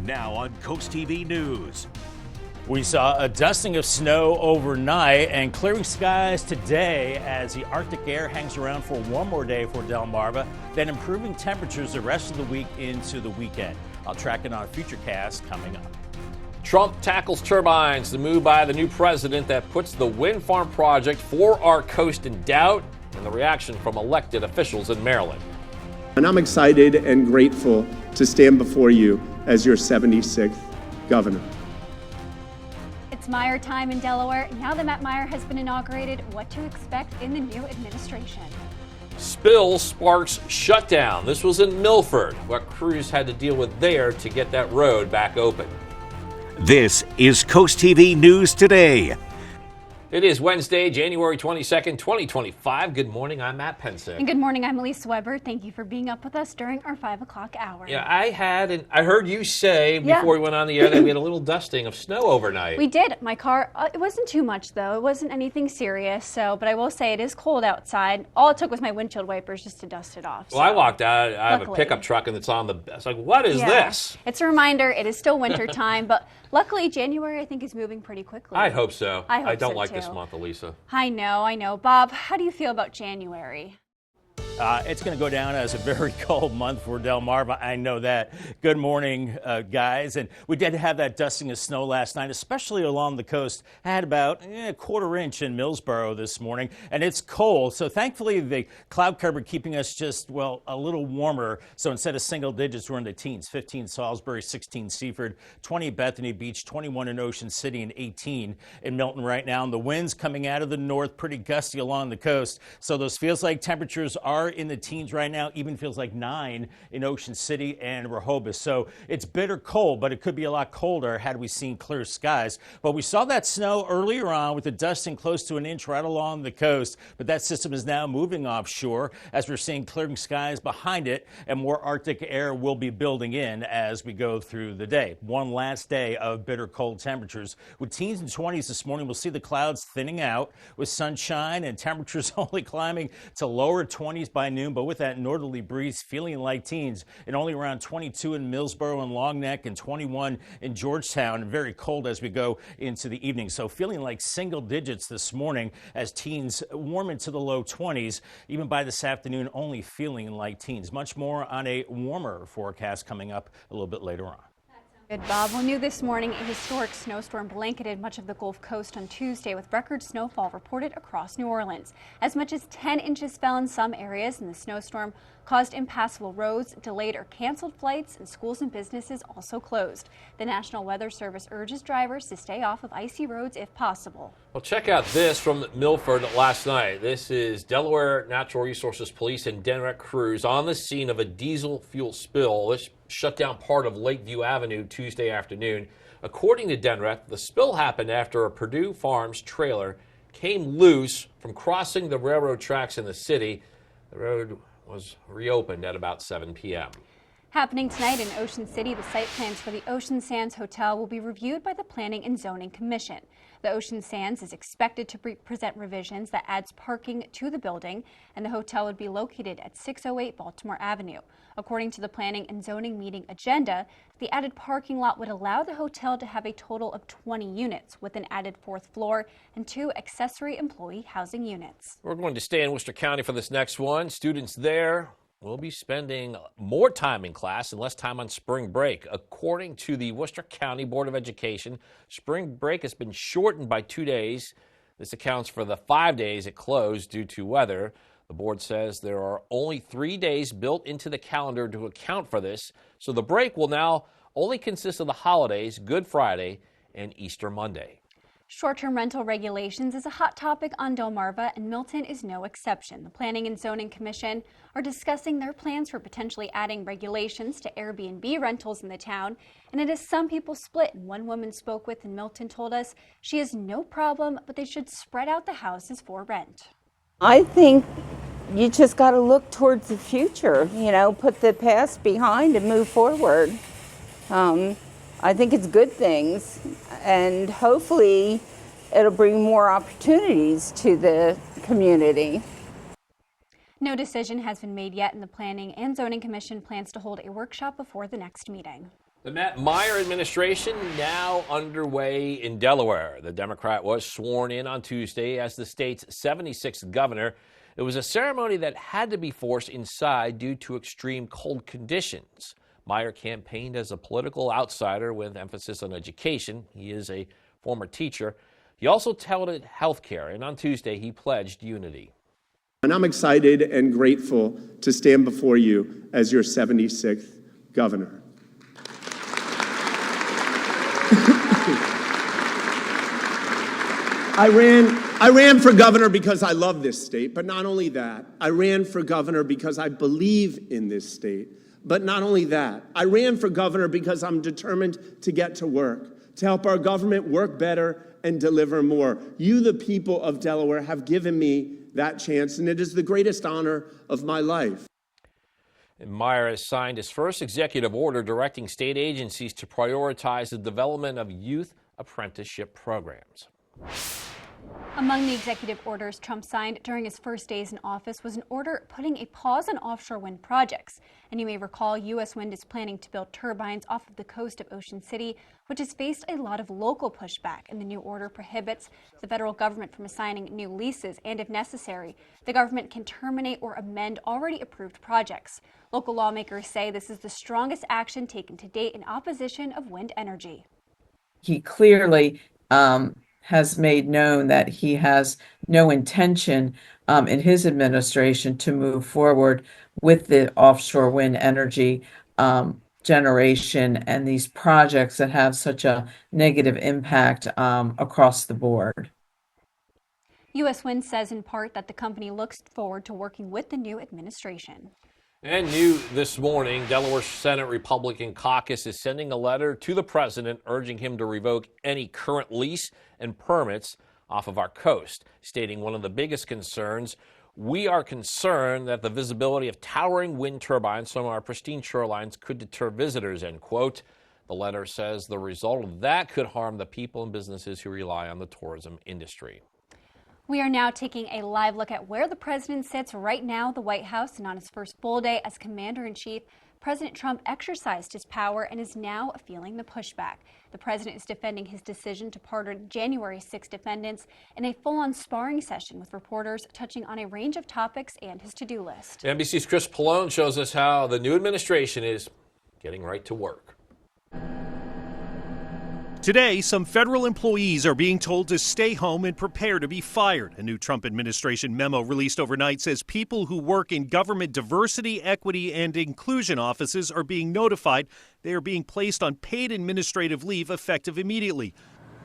Now on CoastTV News. We saw a dusting of snow overnight and clearing skies today as the Arctic air hangs around for one more day for Delmarva, then improving temperatures the rest of the week into the weekend. I'll track it on a future cast coming up. Trump tackles turbines, the move by the new president that puts the wind farm project for our coast in doubt, and the reaction from elected officials in Maryland. And I'm excited and grateful to stand before you as your 76th governor. It's Meyer time in Delaware. Now that Matt Meyer has been inaugurated, what to expect in the new administration. Spill sparks shutdown. This was in Milford, what crews had to deal with there to get that road back open. This is CoastTV News Today. It is Wednesday, January 22nd, 2025. Good morning, I'm Matt Pensick. And good morning, I'm Elise Weber. Thank you for being up with us during our 5 o'clock hour. Yeah, I heard you say before we went on the air that we had a little dusting of snow overnight. We did. My car, it wasn't too much though. It wasn't anything serious. But I will say it is cold outside. All it took was my windshield wipers just to dust it off. Well, I walked out. I have a pickup truck and it's on the, it's like, what is this? It's a reminder. It is still winter time, but luckily January I think is moving pretty quickly. I hope so. I don't like too. This month, Elisa. I know. Bob, how do you feel about January? It's going to go down as a very cold month for Delmarva. I know that. Good morning, guys. And we did have that dusting of snow last night, especially along the coast. I had about a quarter inch in Millsboro this morning, and it's cold. So thankfully, the cloud cover keeping us just, well, a little warmer. So instead of single digits, we're in the teens. 15 Salisbury, 16 Seaford, 20 Bethany Beach, 21 in Ocean City, and 18 in Milton right now. And the winds coming out of the north, pretty gusty along the coast. So those feels like temperatures are in the teens right now, even feels like 9 in Ocean City and Rehoboth. So it's bitter cold, but it could be a lot colder had we seen clear skies. But we saw that snow earlier on with the dusting close to an inch right along the coast. But that system is now moving offshore as we're seeing clearing skies behind it, and more Arctic air will be building in as we go through the day. One last day of bitter cold temperatures. With teens and 20s this morning, we'll see the clouds thinning out with sunshine and temperatures only climbing to lower 20s by noon, but with that northerly breeze feeling like teens, and only around 22 in Millsboro and Long Neck and 21 in Georgetown, and very cold as we go into the evening. So feeling like single digits this morning as teens warm into the low 20s, even by this afternoon only feeling like teens. Much more on a warmer forecast coming up a little bit later on. Good, Bob. Well, new this morning, a historic snowstorm blanketed much of the Gulf Coast on Tuesday with record snowfall reported across New Orleans. As much as 10 inches fell in some areas, and the snowstorm caused impassable roads, delayed or canceled flights, and schools and businesses also closed. The National Weather Service urges drivers to stay off of icy roads if possible. Well, check out this from Milford last night. This is Delaware Natural Resources Police and DENREC crews on the scene of a diesel fuel spill. This shut down part of Lakeview Avenue Tuesday afternoon. According to DENREC, the spill happened after a Purdue Farms trailer came loose from crossing the railroad tracks in the city. The road was reopened at about 7 p.m. Happening tonight in Ocean City, the site plans for the Ocean Sands Hotel will be reviewed by the Planning and Zoning Commission. The Ocean Sands is expected to present revisions that adds parking to the building, and the hotel would be located at 608 Baltimore Avenue. According to the Planning and Zoning meeting agenda, the added parking lot would allow the hotel to have a total of 20 units with an added 4th floor and 2 accessory employee housing units. We're going to stay in Worcester County for this next one. Students there will be spending more time in class and less time on spring break. According to the Worcester County Board of Education, spring break has been shortened by 2 days. This accounts for the 5 days it closed due to weather. The board says there are only 3 days built into the calendar to account for this, so the break will now only consist of the holidays, Good Friday and Easter Monday. Short-term rental regulations is a hot topic on Delmarva, and Milton is no exception. The Planning and Zoning Commission are discussing their plans for potentially adding regulations to Airbnb rentals in the town, and it is some people split. And one woman spoke with in Milton told us she has no problem, but they should spread out the houses for rent. I think you just got to look towards the future, put the past behind and move forward. I think it's good things, and hopefully it'll bring more opportunities to the community. No decision has been made yet, and the Planning and Zoning Commission plans to hold a workshop before the next meeting. The Matt Meyer administration now underway in Delaware. The Democrat was sworn in on Tuesday as the state's 76th governor. It was a ceremony that had to be forced inside due to extreme cold conditions. Meyer campaigned as a political outsider with emphasis on education. He is a former teacher. He also touted health care, and on Tuesday he pledged unity. And I'm excited and grateful to stand before you as your 76th governor. I ran for governor because I love this state, but not only that. I ran for governor because I believe in this state, but not only that. I ran for governor because I'm determined to get to work, to help our government work better and deliver more. You, the people of Delaware, have given me that chance, and it is the greatest honor of my life. And Meyer has signed his first executive order directing state agencies to prioritize the development of youth apprenticeship programs. Among the executive orders Trump signed during his first days in office was an order putting a pause on offshore wind projects. And you may recall U.S. Wind is planning to build turbines off of the coast of Ocean City, which has faced a lot of local pushback. And the new order prohibits the federal government from assigning new leases, and if necessary, the government can terminate or amend already approved projects. Local lawmakers say this is the strongest action taken to date in opposition of wind energy. He clearly has made known that he has no intention in his administration to move forward with the offshore wind energy generation and these projects that have such a negative impact across the board. U.S. Wind says in part that the company looks forward to working with the new administration. And new this morning, Delaware Senate Republican caucus is sending a letter to the president urging him to revoke any current lease and permits off of our coast, stating one of the biggest concerns: we are concerned that the visibility of towering wind turbines from our pristine shorelines could deter visitors, end quote. The letter says the result of that could harm the people and businesses who rely on the tourism industry. We are now taking a live look at where the president sits right now at the White House, and on his first full day as commander-in-chief, President Trump exercised his power and is now feeling the pushback. The president is defending his decision to pardon January 6 defendants in a full-on sparring session with reporters touching on a range of topics and his to-do list. NBC's Chris Pallone shows us how the new administration is getting right to work. Today, some federal employees are being told to stay home and prepare to be fired. A new Trump administration memo released overnight says people who work in government diversity, equity, and inclusion offices are being notified they are being placed on paid administrative leave effective immediately.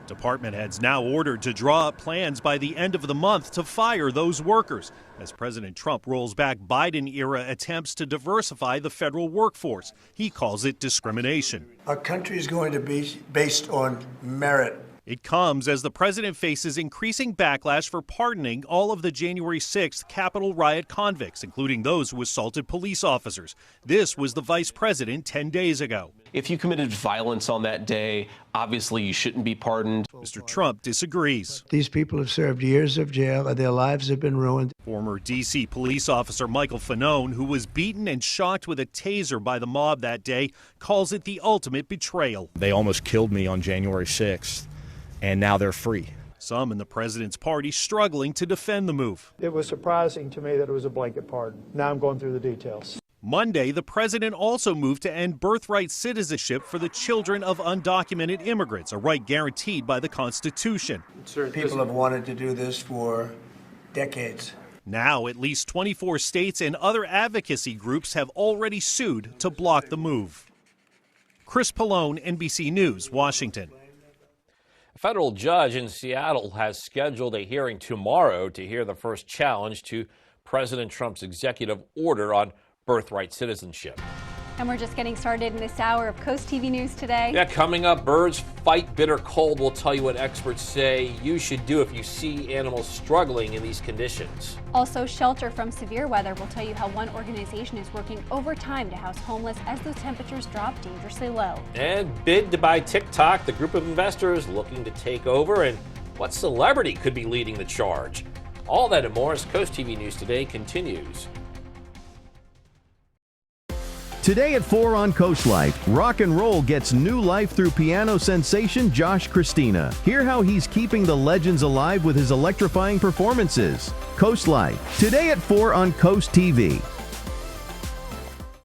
Department heads now ordered to draw up plans by the end of the month to fire those workers as President Trump rolls back Biden-era attempts to diversify the federal workforce. He calls it discrimination. Our country is going to be based on merit. It comes as the president faces increasing backlash for pardoning all of the January 6th Capitol riot convicts, including those who assaulted police officers. This was the vice president 10 days ago. If you committed violence on that day, obviously you shouldn't be pardoned. Mr. Trump disagrees. These people have served years of jail and their lives have been ruined. Former D.C. police officer Michael Fanone, who was beaten and shocked with a taser by the mob that day, calls it the ultimate betrayal. They almost killed me on January 6th, and now they're free. Some in the president's party struggling to defend the move. It was surprising to me that it was a blanket pardon. Now I'm going through the details. Monday, the president also moved to end birthright citizenship for the children of undocumented immigrants, a right guaranteed by the Constitution. People have wanted to do this for decades. Now, at least 24 states and other advocacy groups have already sued to block the move. Chris Pallone, NBC News, Washington. A federal judge in Seattle has scheduled a hearing tomorrow to hear the first challenge to President Trump's executive order on birthright citizenship. And we're just getting started in this hour of Coast TV News today. Yeah, coming up, birds fight bitter cold. We'll tell you what experts say you should do if you see animals struggling in these conditions. Also, shelter from severe weather. We'll tell you how one organization is working overtime to house homeless as those temperatures drop dangerously low. And bid to buy TikTok, the group of investors looking to take over, and what celebrity could be leading the charge. All that and more as Coast TV News Today continues. Today at 4 on Coast Life, rock and roll gets new life through piano sensation Josh Christina. Hear how he's keeping the legends alive with his electrifying performances. Coast Life, today at 4 on Coast TV.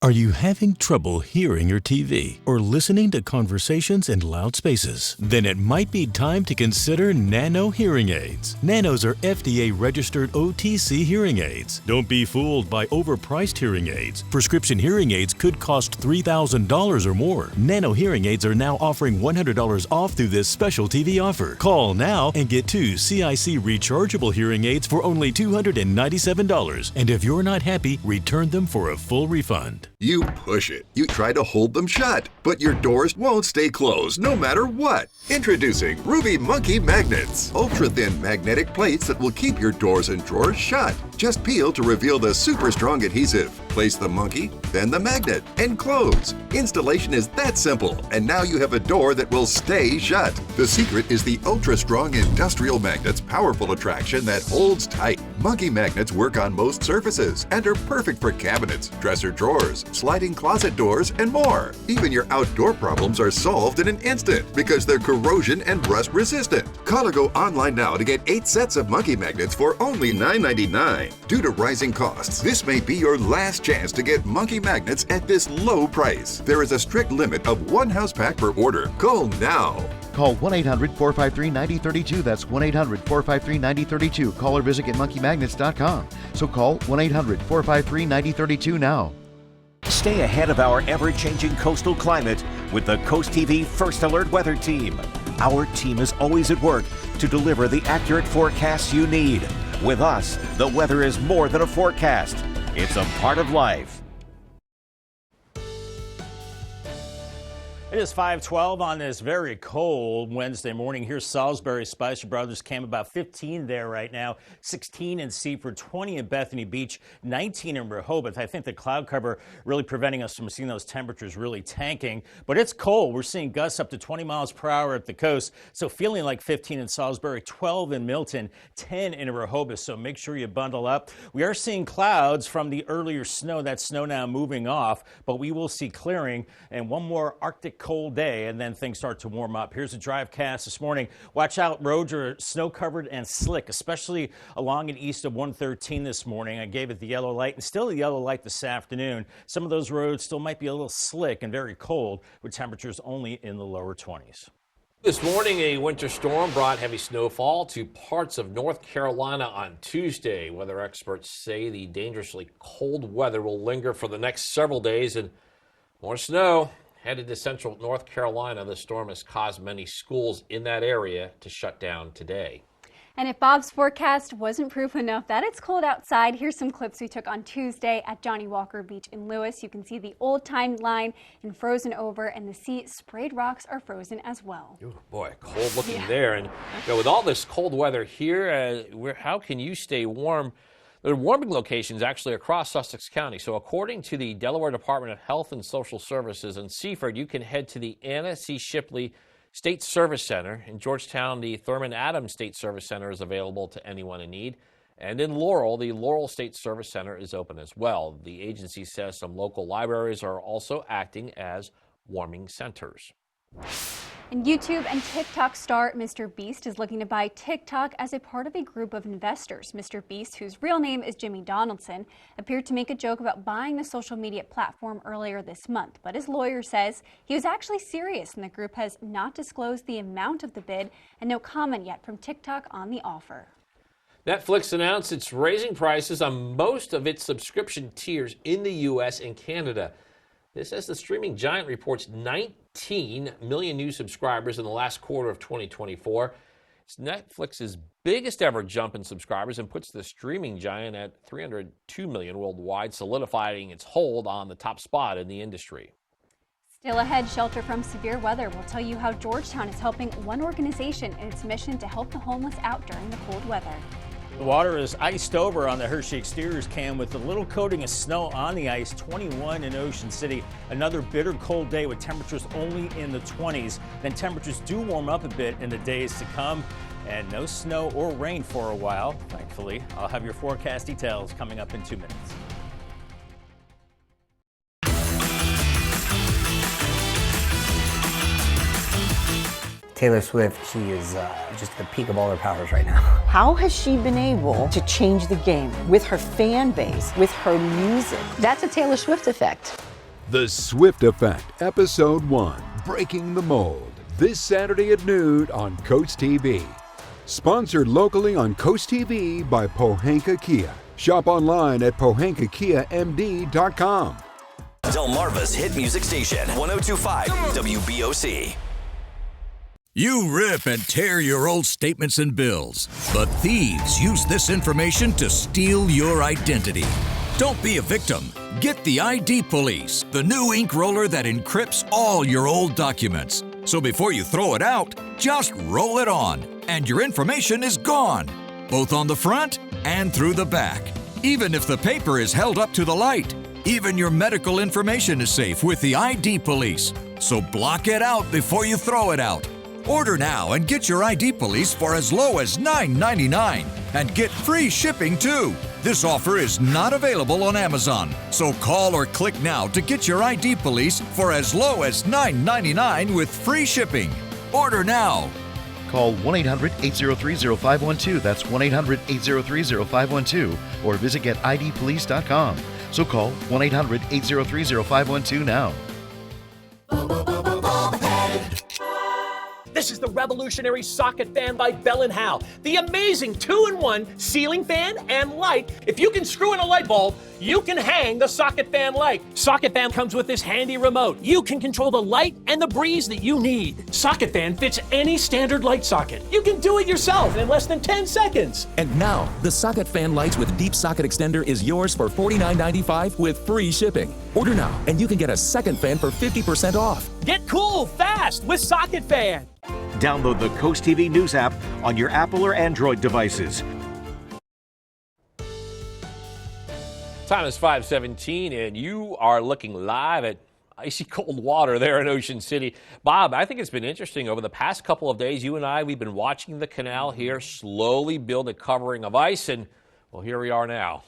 Are you having trouble hearing your TV or listening to conversations in loud spaces? Then it might be time to consider Nano hearing aids. Nanos are FDA-registered OTC hearing aids. Don't be fooled by overpriced hearing aids. Prescription hearing aids could cost $3,000 or more. Nano hearing aids are now offering $100 off through this special TV offer. Call now and get 2 CIC rechargeable hearing aids for only $297. And if you're not happy, return them for a full refund. You push it. You try to hold them shut, but your doors won't stay closed no matter what. Introducing Ruby Monkey Magnets. Ultra-thin magnetic plates that will keep your doors and drawers shut. Just peel to reveal the super strong adhesive. Place the monkey, then the magnet, and close. Installation is that simple, and now you have a door that will stay shut. The secret is the ultra-strong industrial magnet's powerful attraction that holds tight. Monkey magnets work on most surfaces and are perfect for cabinets, dresser drawers, sliding closet doors, and more. Even your outdoor problems are solved in an instant because they're corrosion and rust resistant. Call or go online now to get 8 sets of monkey magnets for only $9.99. Due to rising costs, this may be your last chance to get monkey magnets at this low price. There is a strict limit of 1 house pack per order. Call now. Call 1-800-453-9032. That's 1-800-453-9032. Call or visit getmonkeymagnets.com. So call 1-800-453-9032 now. Stay ahead of our ever-changing coastal climate with the Coast TV First Alert Weather Team. Our team is always at work to deliver the accurate forecasts you need. With us, the weather is more than a forecast. It's a part of life. It is 5:12 on this very cold Wednesday morning. Here's Salisbury. Spicer Brothers came about 15 there right now, 16 in Seaford, 20 in Bethany Beach, 19 in Rehoboth. I think the cloud cover really preventing us from seeing those temperatures really tanking. But it's cold. We're seeing gusts up to 20 miles per hour at the coast. So feeling like 15 in Salisbury, 12 in Milton, 10 in Rehoboth. So make sure you bundle up. We are seeing clouds from the earlier snow. That snow now moving off, but we will see clearing and one more Arctic cold day, and then things start to warm up. Here's a drivecast this morning. Watch out, roads are snow covered and slick, especially along and east of 113 this morning. I gave it the yellow light and still the yellow light this afternoon. Some of those roads still might be a little slick and very cold with temperatures only in the lower 20s. This morning, a winter storm brought heavy snowfall to parts of North Carolina on Tuesday. Weather experts say the dangerously cold weather will linger for the next several days, and more snow headed to central North Carolina. The storm has caused many schools in that area to shut down today. And if Bob's forecast wasn't proof enough that it's cold outside, here's some clips we took on Tuesday at Johnny Walker Beach in Lewis. You can see the old-time line and frozen over, and the sea sprayed rocks are frozen as well. Ooh, boy, cold looking there. And with all this cold weather here, how can you stay warm? There are warming locations actually across Sussex County. So according to the Delaware Department of Health and Social Services in Seaford, you can head to the Anna C. Shipley State Service Center. In Georgetown, the Thurman Adams State Service Center is available to anyone in need. And in Laurel, the Laurel State Service Center is open as well. The agency says some local libraries are also acting as warming centers. And YouTube and TikTok star Mr. Beast is looking to buy TikTok as a part of a group of investors. Mr. Beast, whose real name is Jimmy Donaldson, appeared to make a joke about buying the social media platform earlier this month. But his lawyer says he was actually serious, and the group has not disclosed the amount of the bid, and no comment yet from TikTok on the offer. Netflix announced it's raising prices on most of its subscription tiers in the U.S. and Canada. This as the streaming giant reports 19 million new subscribers in the last quarter of 2024. It's Netflix's biggest ever jump in subscribers and puts the streaming giant at 302 million worldwide, solidifying its hold on the top spot in the industry. Still ahead, shelter from severe weather. We'll tell you how Georgetown is helping one organization in its mission to help the homeless out during the cold weather. The water is iced over on the Hershey exteriors cam with a little coating of snow on the ice, 21 in Ocean City. Another bitter cold day with temperatures only in the 20s. Then temperatures do warm up a bit in the days to come, and no snow or rain for a while, thankfully. I'll have your forecast details coming up in 2 minutes. Taylor Swift, she is just at the peak of all her powers right now. How has she been able to change the game with her fan base, with her music? That's a Taylor Swift effect. The Swift Effect, Episode 1, Breaking the Mold, this Saturday at noon on CoastTV. Sponsored locally on CoastTV by Pohanka Kia. Shop online at pohankakiamd.com. Delmarva's hit music station, 102.5 WBOC. You rip and tear your old statements and bills, but thieves use this information to steal your identity. Don't be a victim. Get the ID Police, the new ink roller that encrypts all your old documents. So before you throw it out, just roll it on, and your information is gone, both on the front and through the back. Even if the paper is held up to the light, even your medical information is safe with the ID Police. So block it out before you throw it out. Order now and get your ID Police for as low as $9.99 and get free shipping too. This offer is not available on Amazon, so call or click now to get your ID Police for as low as $9.99 with free shipping. Order now. Call 1-800-803-0512. That's 1-800-803-0512. Or visit getidpolice.com. So call 1-800-803-0512 now. This is the revolutionary socket fan by Bell & Howell. The amazing 2-in-1 ceiling fan and light. If you can screw in a light bulb, you can hang the socket fan light. Socket fan comes with this handy remote. You can control the light and the breeze that you need. Socket fan fits any standard light socket. You can do it yourself in less than 10 seconds. And now, the socket fan lights with deep socket extender is yours for $49.95 with free shipping. Order now, and you can get a second fan for 50% off. Get cool fast with Socket Fan. Download the Coast TV News app on your Apple or Android devices. Time is 5:17, and you are looking live at icy cold water there in Ocean City. Bob, I think it's been interesting over the past couple of days. You and I, we've been watching the canal here slowly build a covering of ice, and well, here we are now.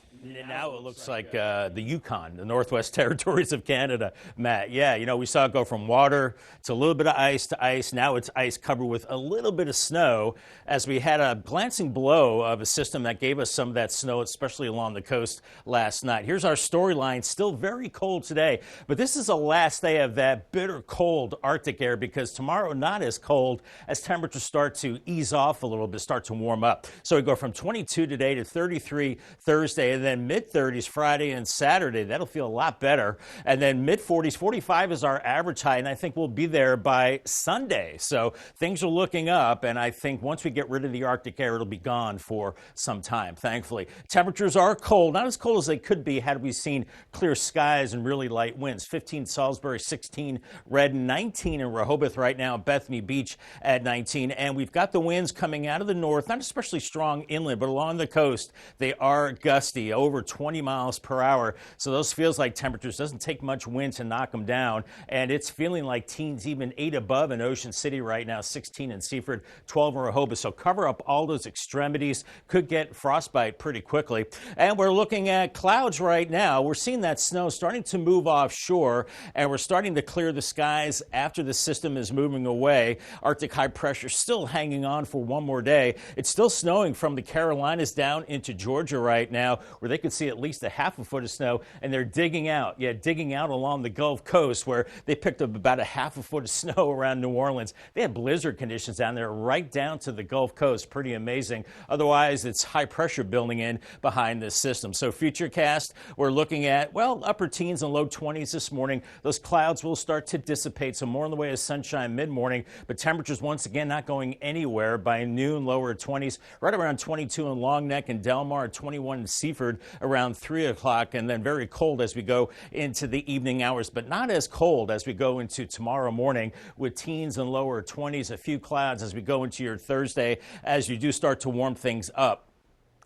Now it looks like the Yukon, the Northwest Territories of Canada, Matt. Yeah, you know, we saw it go from water to a little bit of ice to ice. Now it's ice covered with a little bit of snow as we had a glancing blow of a system that gave us some of that snow, especially along the coast last night. Here's our storyline. Still very cold today, but this is the last day of that bitter cold Arctic air because tomorrow not as cold as temperatures start to ease off a little bit, start to warm up. So we go from 22 today to 33 Thursday, and then mid-30s Friday and Saturday. That'll feel a lot better. And then mid-40s, 45 is our average high, and I think we'll be there by Sunday. So things are looking up, and I think once we get rid of the Arctic air, it'll be gone for some time, thankfully. Temperatures are cold, not as cold as they could be had we seen clear skies and really light winds. 15 Salisbury, 16 Redden, 19 in Rehoboth right now, Bethany Beach at 19. And we've got the winds coming out of the north, not especially strong inland, but along the coast, they are gusty, over 20 miles per hour. So those feels like temperatures. Doesn't take much wind to knock them down. And it's feeling like teens even 8 above in Ocean City right now, 16 in Seaford, 12 in Rehoboth. So cover up all those extremities. Could get frostbite pretty quickly. And we're looking at clouds right now. We're seeing that snow starting to move offshore, and we're starting to clear the skies after the system is moving away. Arctic high pressure still hanging on for one more day. It's still snowing from the Carolinas down into Georgia right now, where they could see at least a half a foot of snow, and they're digging out along the Gulf Coast, where they picked up about a half a foot of snow around New Orleans. They had blizzard conditions down there right down to the Gulf Coast. Pretty amazing. Otherwise, it's high pressure building in behind this system. So Futurecast, we're looking at, well, upper teens and low 20s this morning. Those clouds will start to dissipate, so more in the way of sunshine mid-morning, but temperatures once again not going anywhere. By noon, lower 20s, right around 22 in Long Neck and Delmar, 21 in Seaford around 3 o'clock, and then very cold as we go into the evening hours, but not as cold as we go into tomorrow morning with teens and lower 20s, a few clouds as we go into your Thursday, as you do start to warm things up,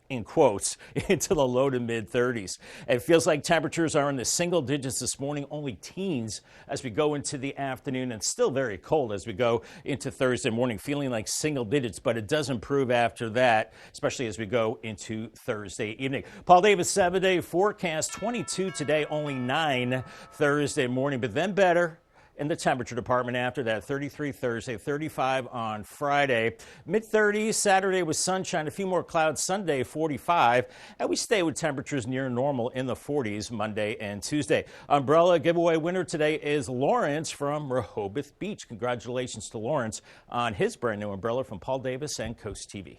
in quotes, into the low to mid 30s. It feels like temperatures are in the single digits this morning, only teens as we go into the afternoon, and still very cold as we go into Thursday morning, feeling like single digits, but it does improve after that, especially as we go into Thursday evening. Paul Davis 7-day forecast, 22 today, only 9 Thursday morning, but then better. in the temperature department after that. 33 Thursday, 35 on Friday. Mid-30s Saturday with sunshine, a few more clouds Sunday, 45. And we stay with temperatures near normal in the 40s Monday and Tuesday. Umbrella giveaway winner today is Lawrence from Rehoboth Beach. Congratulations to Lawrence on his brand new umbrella from Paul Davis and Coast TV.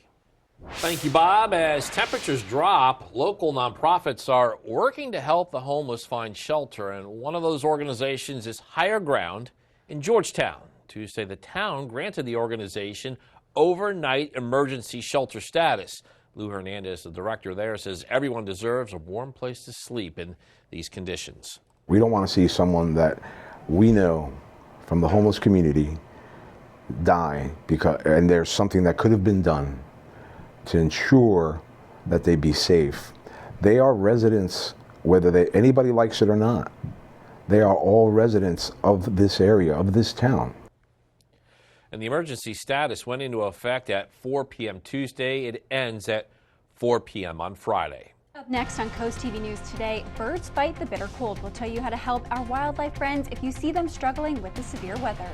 Thank you, Bob. As temperatures drop, local nonprofits are working to help the homeless find shelter, and one of those organizations is Higher Ground in Georgetown. Tuesday, the town granted the organization overnight emergency shelter status. Lou Hernandez, the director there, says everyone deserves a warm place to sleep in these conditions. We don't want to see someone that we know from the homeless community die and there's something that could have been done to ensure that they be safe. They are residents, whether anybody likes it or not. They are all residents of this area, of this town. And the emergency status went into effect at 4 p.m. Tuesday. It ends at 4 p.m. on Friday. Up next on Coast TV News today, birds fight the bitter cold. We'll tell you how to help our wildlife friends if you see them struggling with the severe weather.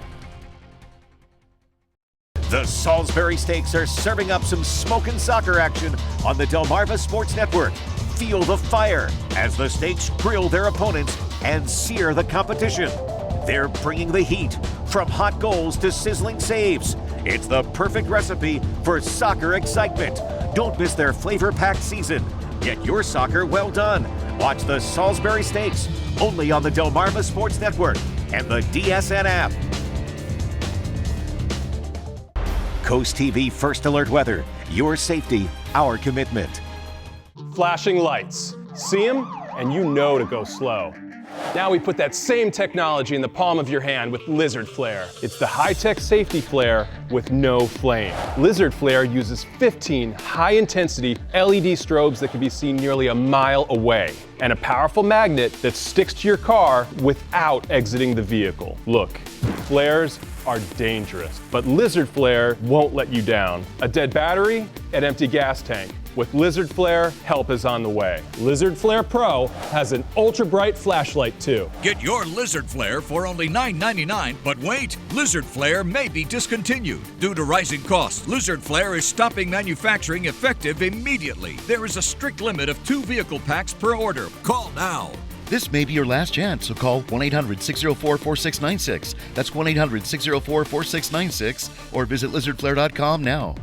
The Salisbury Stakes are serving up some smoking soccer action on the Delmarva Sports Network. Feel the fire as the Stakes grill their opponents and sear the competition. They're bringing the heat, from hot goals to sizzling saves. It's the perfect recipe for soccer excitement. Don't miss their flavor-packed season. Get your soccer well done. Watch the Salisbury Stakes only on the Delmarva Sports Network and the DSN app. Coast TV First Alert Weather. Your safety, our commitment. Flashing lights. See them, and you know to go slow. Now we put that same technology in the palm of your hand with Lizard Flare. It's the high-tech safety flare with no flame. Lizard Flare uses 15 high-intensity LED strobes that can be seen nearly a mile away, and a powerful magnet that sticks to your car without exiting the vehicle. Look, flares are dangerous, but Lizard Flare won't let you down. A dead battery, an empty gas tank. With Lizard Flare, help is on the way. Lizard Flare Pro has an ultra-bright flashlight too. Get your Lizard Flare for only $9.99, but wait, Lizard Flare may be discontinued. Due to rising costs, Lizard Flare is stopping manufacturing effective immediately. There is a strict limit of 2 vehicle packs per order. Call now. This may be your last chance, so call 1-800-604-4696. That's 1-800-604-4696 or visit lizardflare.com now.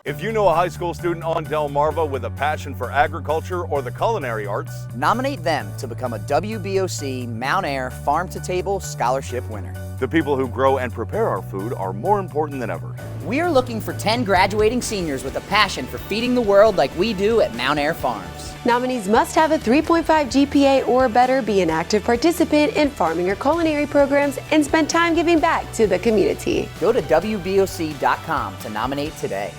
If you know a high school student on Delmarva with a passion for agriculture or the culinary arts, nominate them to become a WBOC Mount Air Farm to Table Scholarship winner. the people who grow and prepare our food are more important than ever. We are looking for 10 graduating seniors with a passion for feeding the world like we do at Mount Air Farms. Nominees must have a 3.5 GPA or better, be an active participant in farming or culinary programs, and spend time giving back to the community. Go to WBOC.com to nominate today.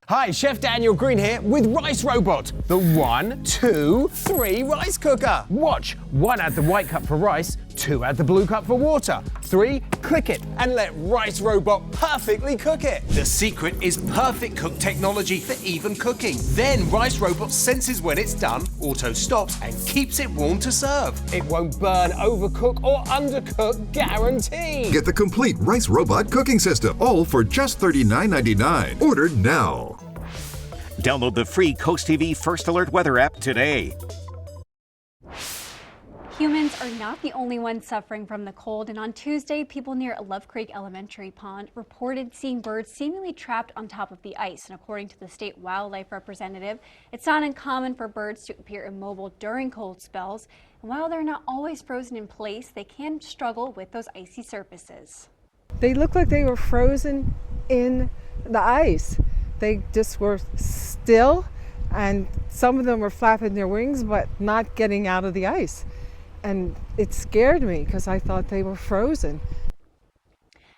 Hi, Chef Daniel Green here with Rice Robot, the 1, 2, 3 rice cooker. Watch, 1 add the white cup for rice, 2 add the blue cup for water, 3 click it and let Rice Robot perfectly cook it. The secret is perfect cook technology for even cooking. Then Rice Robot senses when it's done, auto stops and keeps it warm to serve. It won't burn, overcook or undercook, guaranteed. Get the complete Rice Robot cooking system, all for just $39.99. Order now. Download the free CoastTV First Alert weather app today. Humans are not the only ones suffering from the cold, and on Tuesday, people near Love Creek Elementary Pond reported seeing birds seemingly trapped on top of the ice. And according to the state wildlife representative, it's not uncommon for birds to appear immobile during cold spells. And while they're not always frozen in place, they can struggle with those icy surfaces. They look like they were frozen in the ice. They just were still, and some of them were flapping their wings but not getting out of the ice. And it scared me because I thought they were frozen.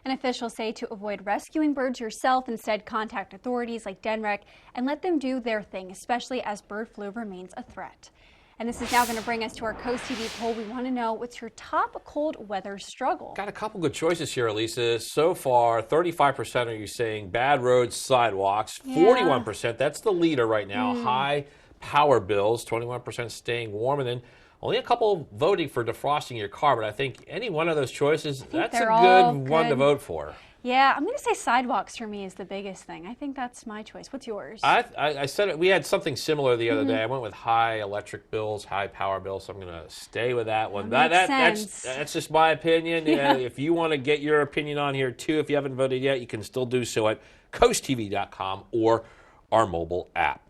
And officials say to avoid rescuing birds yourself, instead contact authorities like DENREC and let them do their thing, especially as bird flu remains a threat. And this is now going to bring us to our Coast TV poll. We want to know, what's your top cold weather struggle? Got a couple good choices here, Elisa. So far, 35% are you saying bad roads, sidewalks. 41%, that's the leader right now. High power bills, 21% staying warm. And then Only a couple voting for defrosting your car, but I think any one of those choices, that's a all good one to vote for. Yeah, I'm going to say sidewalks for me is the biggest thing. I think that's my choice. What's yours? I said it. We had something similar the other day. I went with high electric bills, high power bills, so I'm going to stay with that one. That's just my opinion. Yeah. If you want to get your opinion on here too, if you haven't voted yet, you can still do so at CoastTV.com or our mobile app.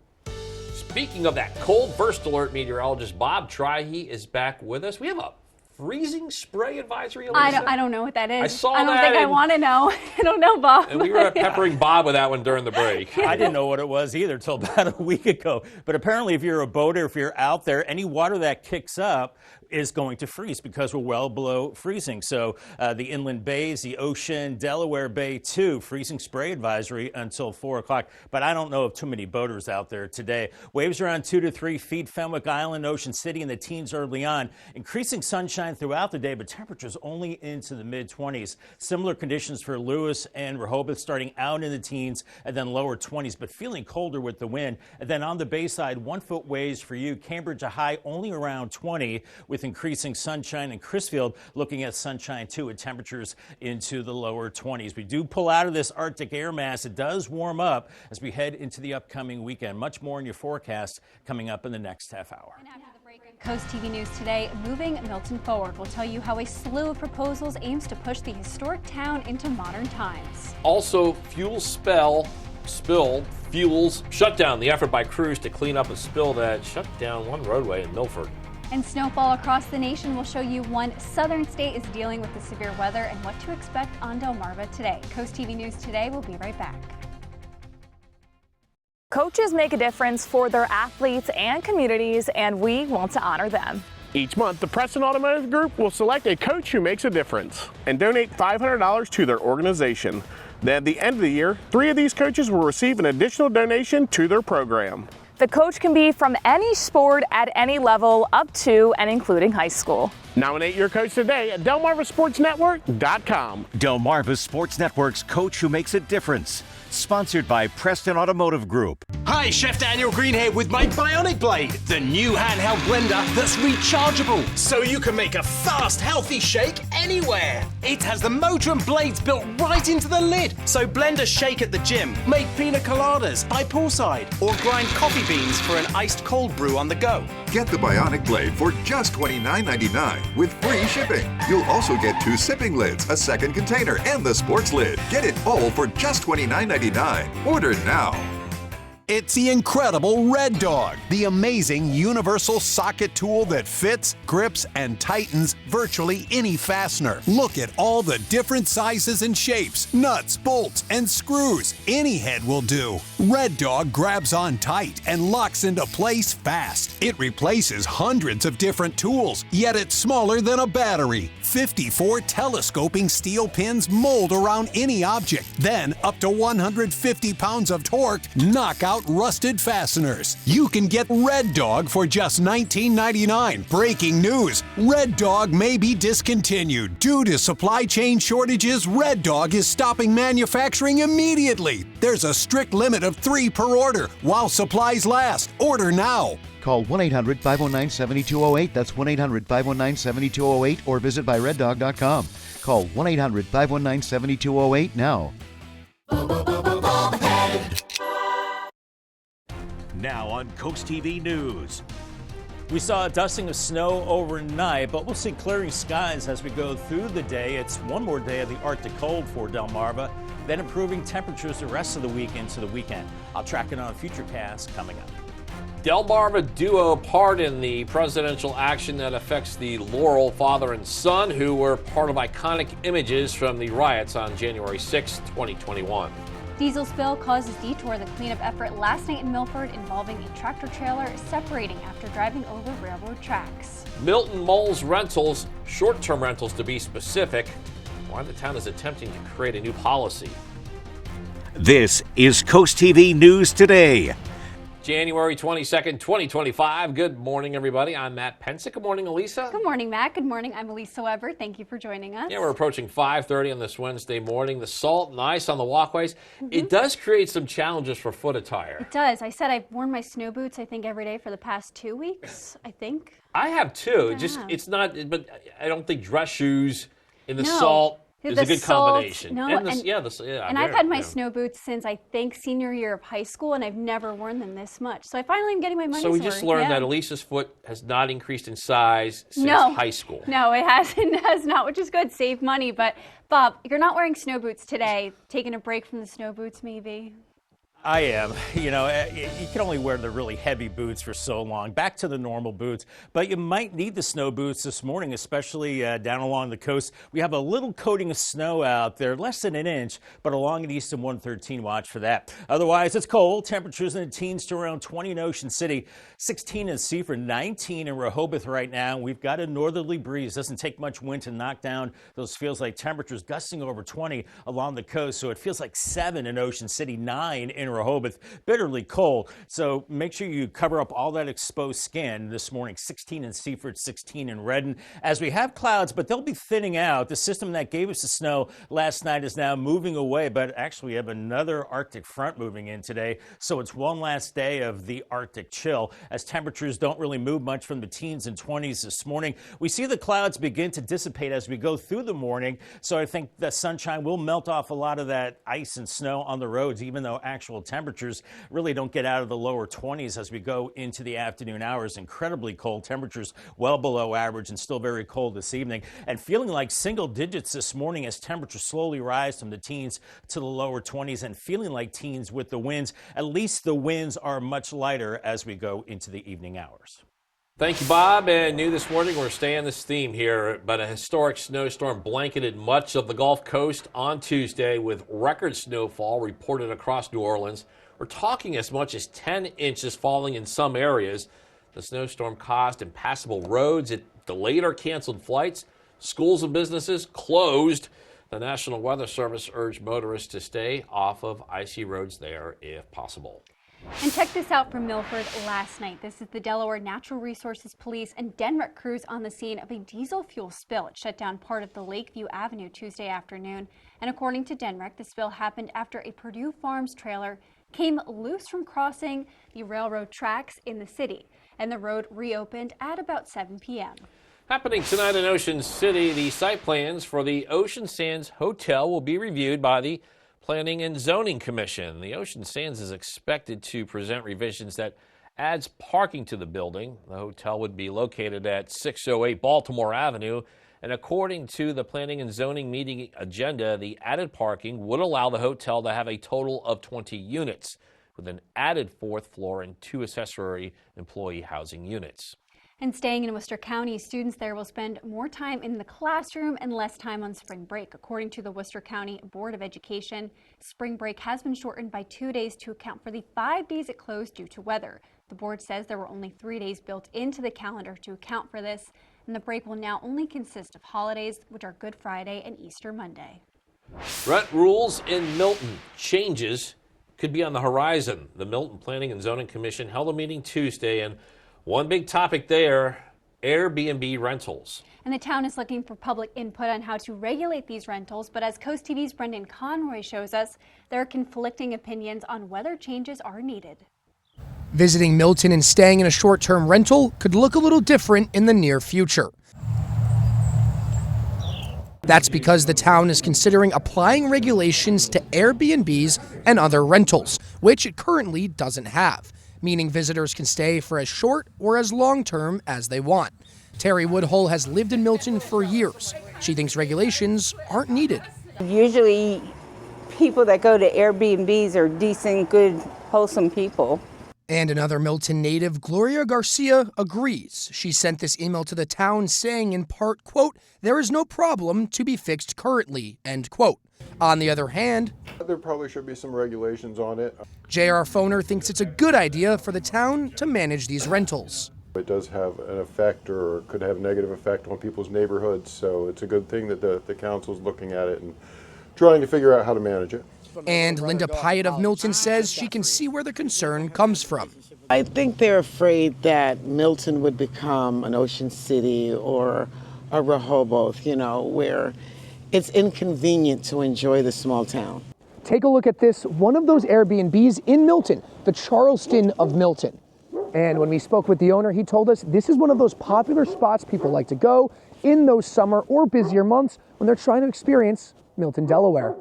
Speaking of that cold, First Alert meteorologist Bob Trihey is back with us. We have a freezing spray advisory, Elisa? I don't know what that is. I saw I don't that think I want to know. I don't know, Bob. And we were peppering Bob with that one during the break. I didn't know what it was either till about a week ago. But apparently if you're a boater, if you're out there, any water that kicks up is going to freeze because we're well below freezing. So the inland bays, the ocean, Delaware Bay too, freezing spray advisory until 4 o'clock. But I don't know of too many boaters out there today. Waves around 2 to 3 feet, Fenwick Island, Ocean City in the teens early on. Increasing sunshine throughout the day, but temperatures only into the mid-20s. Similar conditions for Lewis and Rehoboth, starting out in the teens and then lower 20s, but feeling colder with the wind. And then on the bayside, 1 foot waves for you. Cambridge a high only around 20 with increasing sunshine, and Crisfield looking at sunshine too at temperatures into the lower 20s. We do pull out of this Arctic air mass. It does warm up as we head into the upcoming weekend. Much more in your forecast coming up in the next half hour. Coast TV News today, moving Milton forward. We'll tell you how a slew of proposals aims to push the historic town into modern times. Also, fuels shut down. The effort by crews to clean up a spill that shut down one roadway in Milford. And snowfall across the nation will show you one southern state is dealing with the severe weather and what to expect on Delmarva today. Coast TV News today will be right back. Coaches make a difference for their athletes and communities, and we want to honor them. Each month, the Preston Automotive Group will select a coach who makes a difference and donate $500 to their organization. Then at the end of the year, 3 of these coaches will receive an additional donation to their program. The coach can be from any sport at any level up to and including high school. Nominate your coach today at DelmarvaSportsNetwork.com. Delmarva Sports Network's Coach Who Makes a Difference. Sponsored by Preston Automotive Group. Hi, Chef Daniel Green here with my Bionic Blade, the new handheld blender that's rechargeable, so you can make a fast, healthy shake anywhere. It has the motor and blades built right into the lid, so blenders shake at the gym, make pina coladas by poolside, or grind coffee beans for an iced cold brew on the go. Get the Bionic Blade for just $29.99 with free shipping. You'll also get 2 sipping lids, a second container, and the sports lid. Get it all for just $29.99. Order now. It's the incredible Red Dog, the amazing universal socket tool that fits, grips, and tightens virtually any fastener. Look at all the different sizes and shapes, nuts, bolts, and screws. Any head will do. Red Dog grabs on tight and locks into place fast. It replaces hundreds of different tools, yet it's smaller than a battery. 54 telescoping steel pins mold around any object. Then, up to 150 pounds of torque knock out rusted fasteners. You can get Red Dog for just $19.99. Breaking news: Red Dog may be discontinued. Due to supply chain shortages, Red Dog is stopping manufacturing immediately. There's a strict limit of 3 per order while supplies last. Order now. Call 1-800-519-7208. That's 1-800-519-7208 or visit byreddog.com. Call 1-800-519-7208 now. Now on Coast TV News. We saw a dusting of snow overnight, but we'll see clearing skies as we go through the day. It's one more day of the Arctic cold for Delmarva, then improving temperatures the rest of the week into the weekend. I'll track it on a future cast coming up. Delmarva duo part in the presidential action that affects the Laurel father and son, who were part of iconic images from the riots on January 6, 2021. Diesel spill causes detour the cleanup effort last night in Milford involving a tractor trailer separating after driving over railroad tracks. Milton Moles Rentals, short-term rentals to be specific, why the town is attempting to create a new policy. This is Coast TV News Today. January 22nd, 2025. Good morning, everybody. I'm Matt Pensick. Good morning, Elisa. Good morning, Matt. Good morning. I'm Elisa Weber. Thank you for joining us. Yeah, we're approaching 5:30 on this Wednesday morning. The salt and ice on the walkways, it does create some challenges for foot attire. It does. I said I've worn my snow boots, I think, every day for the past 2 weeks, I think. I have too. Yeah. Just it's not, but I don't think dress shoes in the No. salt is The a good salt, combination. no, and, and I've had my snow boots since I think senior year of high school, and I've never worn them this much. So I finally am getting my money's So worth. we just learned yeah. that Elisa's foot has not increased in size since No. high school. No, it hasn't. It has not, which is good. Save money. But Bob, you're not wearing snow boots today. Taking a break from the snow boots, maybe. I am. You know, you can only wear the really heavy boots for so long. Back to the normal boots. But you might need the snow boots this morning, especially down along the coast. We have a little coating of snow out there, less than an inch, but along at Easton 113, watch for that. Otherwise, it's cold. Temperatures in the teens to around 20 in Ocean City, 16 in Seaford, 19 in Rehoboth right now. We've got a northerly breeze. Doesn't take much wind to knock down those feels like temperatures, gusting over 20 along the coast. So it feels like 7 in Ocean City, 9 in Rehoboth, bitterly cold. So make sure you cover up all that exposed skin this morning. 16 in Seaford, 16 in Redden. As we have clouds, but they'll be thinning out. The system that gave us the snow last night is now moving away, but actually we have another Arctic front moving in today. So it's one last day of the Arctic chill as temperatures don't really move much from the teens and 20s this morning. We see the clouds begin to dissipate as we go through the morning. So I think the sunshine will melt off a lot of that ice and snow on the roads, even though actual temperatures really don't get out of the lower 20s as we go into the afternoon hours. Incredibly cold temperatures, well below average, and still very cold this evening. And feeling like single digits this morning as temperatures slowly rise from the teens to the lower 20s, and feeling like teens with the winds. At least the winds are much lighter as we go into the evening hours. Thank you, Bob. And new this morning, we're staying this theme here, but a historic snowstorm blanketed much of the Gulf Coast on Tuesday with record snowfall reported across New Orleans. We're talking as much as 10 inches falling in some areas. The snowstorm caused impassable roads. It delayed or canceled flights. Schools and businesses closed. The National Weather Service urged motorists to stay off of icy roads there if possible. And check this out from Milford last night. This is the Delaware Natural Resources Police and Denmark crews on the scene of a diesel fuel spill. It shut down part of the Lakeview Avenue Tuesday afternoon. And according to Denmark, the spill happened after a Purdue Farms trailer came loose from crossing the railroad tracks in the city. And the road reopened at about 7 p.m. Happening tonight in Ocean City, the site plans for the Ocean Sands Hotel will be reviewed by the Planning and Zoning Commission. The Ocean Sands is expected to present revisions that adds parking to the building. The hotel would be located at 608 Baltimore Avenue, and according to the Planning and Zoning meeting agenda, the added parking would allow the hotel to have a total of 20 units, with an added fourth floor and 2 accessory employee housing units. And staying in Worcester County, students there will spend more time in the classroom and less time on spring break. According to the Worcester County Board of Education, spring break has been shortened by 2 days to account for the 5 days it closed due to weather. The board says there were only 3 days built into the calendar to account for this, and the break will now only consist of holidays, which are Good Friday and Easter Monday. Rent rules in Milton. Changes could be on the horizon. The Milton Planning and Zoning Commission held a meeting Tuesday, and one big topic there, Airbnb rentals. And the town is looking for public input on how to regulate these rentals, but as Coast TV's Brendan Conroy shows us, there are conflicting opinions on whether changes are needed. Visiting Milton and staying in a short-term rental could look a little different in the near future. That's because the town is considering applying regulations to Airbnbs and other rentals, which it currently doesn't have, meaning visitors can stay for as short or as long-term as they want. Terry Woodhull has lived in Milton for years. She thinks regulations aren't needed. Usually people that go to Airbnbs are decent, good, wholesome people. And another Milton native, Gloria Garcia, agrees. She sent this email to the town saying in part, quote, "There is no problem to be fixed currently," end quote. On the other hand, there probably should be some regulations on it. J.R. Foner thinks it's a good idea for the town to manage these rentals. It does have an effect or could have a negative effect on people's neighborhoods, so it's a good thing that the council's looking at it and trying to figure out how to manage it. And Linda Pyatt of Milton says she can see where the concern comes from. I think they're afraid that Milton would become an Ocean City or a Rehoboth, where it's inconvenient to enjoy the small town. Take a look at this, one of those Airbnbs in Milton, the Charleston of Milton. And when we spoke with the owner, he told us this is one of those popular spots people like to go in those summer or busier months when they're trying to experience Milton, Delaware.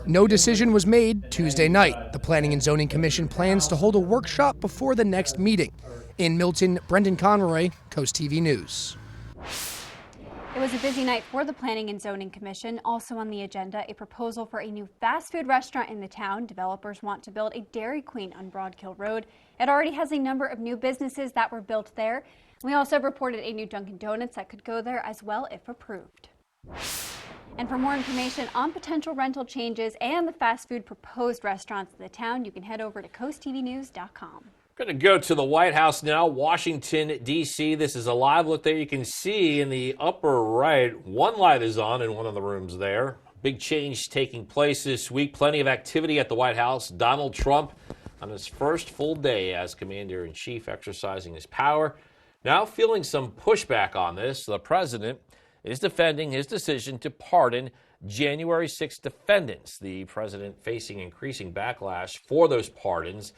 No decision was made Tuesday night. The Planning and Zoning Commission plans to hold a workshop before the next meeting. In Milton, Brendan Conroy, CoastTV News. It was a busy night for the Planning and Zoning Commission. Also on the agenda, a proposal for a new fast food restaurant in the town. Developers want to build a Dairy Queen on Broadkill Road. It already has a number of new businesses that were built there. We also reported a new Dunkin' Donuts that could go there as well if approved. And for more information on potential rental changes and the fast food proposed restaurants in the town, you can head over to coasttvnews.com. Going to go to the White House now, Washington, D.C. This is a live look there. You can see in the upper right, one light is on in one of the rooms there. Big change taking place this week. Plenty of activity at the White House. Donald Trump on his first full day as commander-in-chief, exercising his power. Now feeling some pushback on this, the president is defending his decision to pardon January 6 defendants. The president facing increasing backlash for those pardons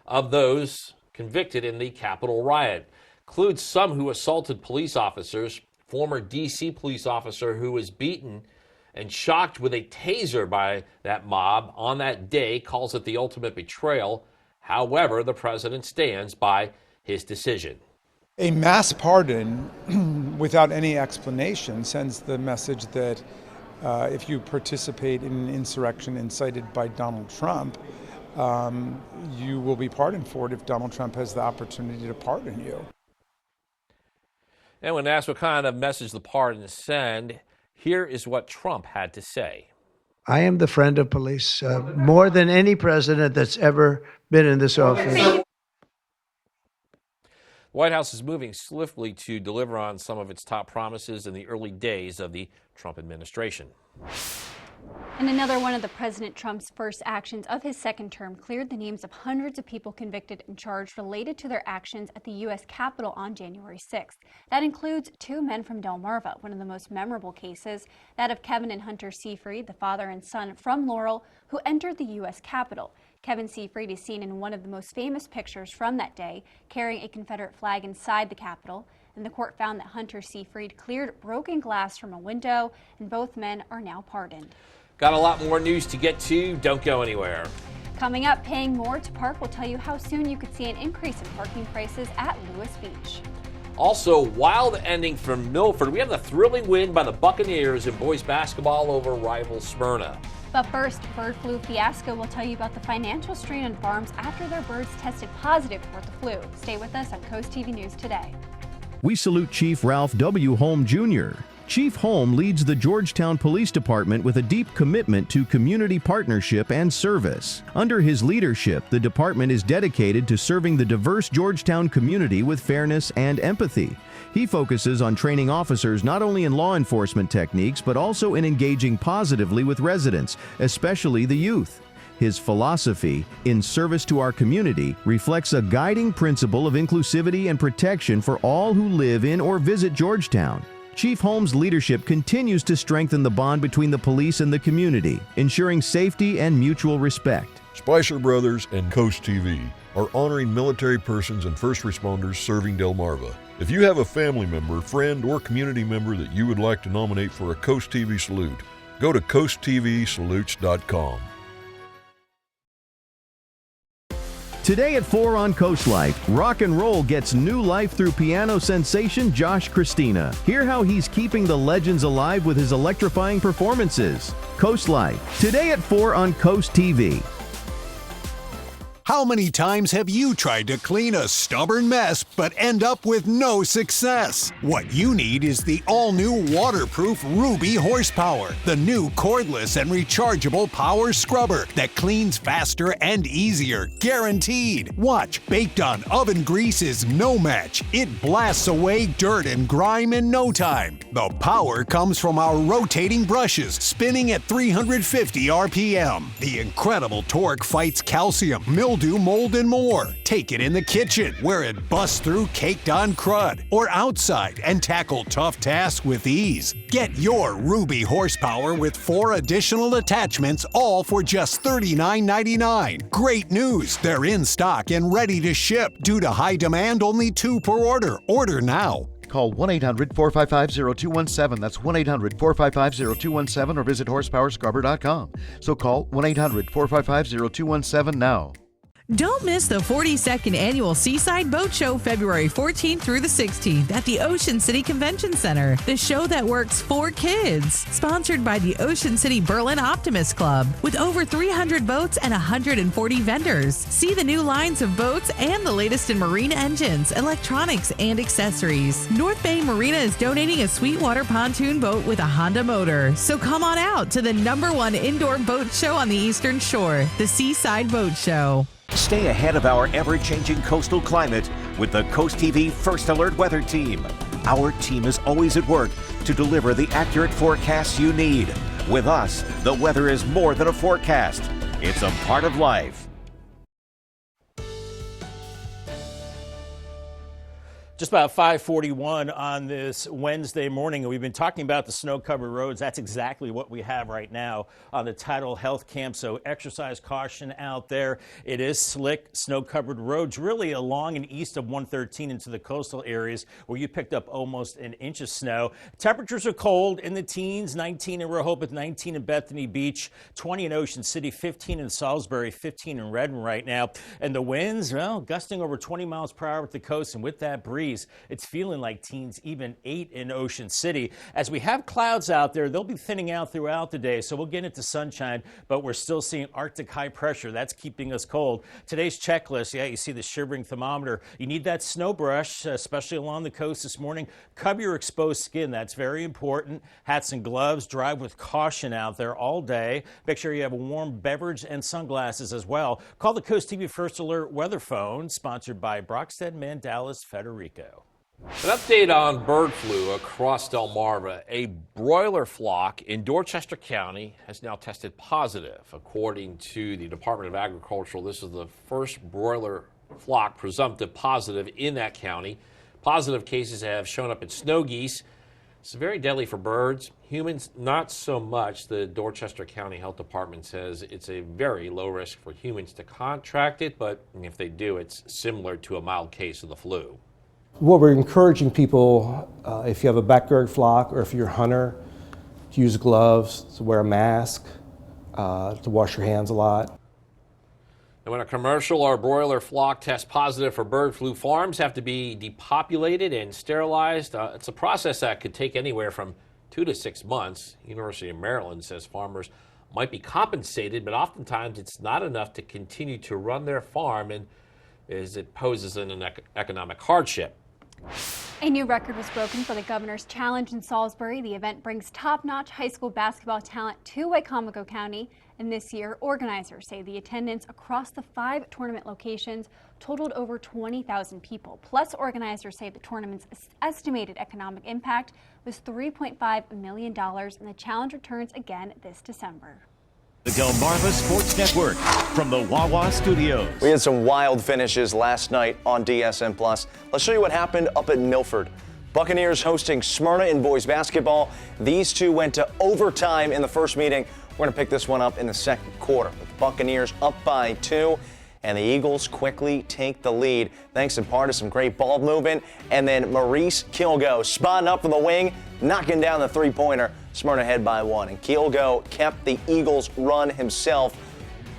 of those convicted in the Capitol riot. Includes some who assaulted police officers, former D.C. police officer who was beaten and shocked with a taser by that mob on that day, calls it the ultimate betrayal. However, the president stands by his decision. A mass pardon without any explanation sends the message that if you participate in an insurrection incited by Donald Trump, you will be pardoned for it if Donald Trump has the opportunity to pardon you. And when asked what kind of message the pardon send, here is what Trump had to say. I am the friend of police, more than any president that's ever been in this office. The White House is moving swiftly to deliver on some of its top promises in the early days of the Trump administration. And another one of the President Trump's first actions of his second term cleared the names of hundreds of people convicted and charged related to their actions at the U.S. Capitol on January 6th. That includes two men from Delmarva, one of the most memorable cases, that of Kevin and Hunter Seafried, the father and son from Laurel, who entered the U.S. Capitol. Kevin Seafried is seen in one of the most famous pictures from that day, carrying a Confederate flag inside the Capitol. And the court found that Hunter Seafried cleared broken glass from a window, and both men are now pardoned. Got a lot more news to get to. Don't go anywhere. Coming up, paying more to park will tell you how soon you could see an increase in parking prices at Lewis Beach. Also, wild ending from Milford. We have the thrilling win by the Buccaneers in boys basketball over rival Smyrna. But first, bird flu fiasco will tell you about the financial strain on farms after their birds tested positive for the flu. Stay with us on CoastTV News today. We salute Chief Ralph W. Holm Jr. Chief Holm leads the Georgetown Police Department with a deep commitment to community partnership and service. Under his leadership, the department is dedicated to serving the diverse Georgetown community with fairness and empathy. He focuses on training officers not only in law enforcement techniques, but also in engaging positively with residents, especially the youth. His philosophy, in service to our community, reflects a guiding principle of inclusivity and protection for all who live in or visit Georgetown. Chief Holm's leadership continues to strengthen the bond between the police and the community, ensuring safety and mutual respect. Spicer Brothers and CoastTV are honoring military persons and first responders serving Delmarva. If you have a family member, friend, or community member that you would like to nominate for a CoastTV salute, go to coasttvsalutes.com. Today at 4 on Coast Life, rock and roll gets new life through piano sensation Josh Christina. Hear how he's keeping the legends alive with his electrifying performances. Coast Life, today at 4 on Coast TV. How many times have you tried to clean a stubborn mess but end up with no success? What you need is the all-new waterproof Ruby Horsepower, the new cordless and rechargeable power scrubber that cleans faster and easier, guaranteed. Watch, baked on oven grease is no match. It blasts away dirt and grime in no time. The power comes from our rotating brushes, spinning at 350 RPM. The incredible torque fights calcium, mildew, mildew, mold, and more. Take it in the kitchen, where it busts through caked-on crud, or outside and tackle tough tasks with ease. Get your Ruby horsepower with 4 additional attachments, all for just $39.99. Great news! They're in stock and ready to ship. Due to high demand, only 2 per order. Order now. Call 1-800-455-0217. That's 1-800-455-0217 or visit horsepowerscrubber.com. So call 1-800-455-0217 now. Don't miss the 42nd Annual Seaside Boat Show February 14th through the 16th at the Ocean City Convention Center. The show that works for kids. Sponsored by the Ocean City Berlin Optimist Club. With over 300 boats and 140 vendors. See the new lines of boats and the latest in marine engines, electronics, and accessories. North Bay Marina is donating a Sweetwater pontoon boat with a Honda motor. So come on out to the #1 indoor boat show on the Eastern Shore, the Seaside Boat Show. Stay ahead of our ever-changing coastal climate with the CoastTV First Alert Weather Team. Our team is always at work to deliver the accurate forecasts you need. With us, the weather is more than a forecast. It's a part of life. Just about 5:41 on this Wednesday morning, and we've been talking about the snow-covered roads. That's exactly what we have right now on the Tidal Health Camp, so exercise caution out there. It is slick, snow-covered roads really along and east of 113 into the coastal areas where you picked up almost an inch of snow. Temperatures are cold in the teens, 19 in Rehoboth, 19 in Bethany Beach, 20 in Ocean City, 15 in Salisbury, 15 in Redmond right now. And the winds, well, gusting over 20 miles per hour at the coast, and with that breeze, it's feeling like teens, even 8 in Ocean City. As we have clouds out there, they'll be thinning out throughout the day, so we'll get into sunshine, but we're still seeing Arctic high pressure. That's keeping us cold. Today's checklist, yeah, you see the shivering thermometer. You need that snow brush, especially along the coast this morning. Cover your exposed skin. That's very important. Hats and gloves. Drive with caution out there all day. Make sure you have a warm beverage and sunglasses as well. Call the CoastTV First Alert weather phone, sponsored by Brockstead Mandalis Federico. An update on bird flu across Delmarva. A broiler flock in Dorchester County has now tested positive. According to the Department of Agriculture, this is the first broiler flock presumptive positive in that county. Positive cases have shown up in snow geese. It's very deadly for birds. Humans, not so much. The Dorchester County Health Department says it's a very low risk for humans to contract it, but if they do, it's similar to a mild case of the flu. What we're encouraging people, if you have a backyard flock or if you're a hunter, to use gloves, to wear a mask, to wash your hands a lot. And when a commercial or broiler flock tests positive for bird flu, farms have to be depopulated and sterilized. It's a process that could take anywhere from 2 to 6 months. University of Maryland says farmers might be compensated, but oftentimes it's not enough to continue to run their farm, and as it poses an economic hardship. A new record was broken for the Governor's Challenge in Salisbury. The event brings top-notch high school basketball talent to Wicomico County. And this year, organizers say the attendance across the 5 tournament locations totaled over 20,000 people. Plus, organizers say the tournament's estimated economic impact was $3.5 million, and the challenge returns again this December. The Delmarva Sports Network from the Wawa Studios. We had some wild finishes last night on DSN+. Let's show you what happened up at Milford. Buccaneers hosting Smyrna in boys basketball. These two went to overtime in the first meeting. We're going to pick this one up in the second quarter. The Buccaneers up by 2, and the Eagles quickly take the lead thanks in part to some great ball movement. And then Maurice Kilgo spotting up from the wing, knocking down the three-pointer. Smyrna ahead by 1, and Kilgo kept the Eagles' run himself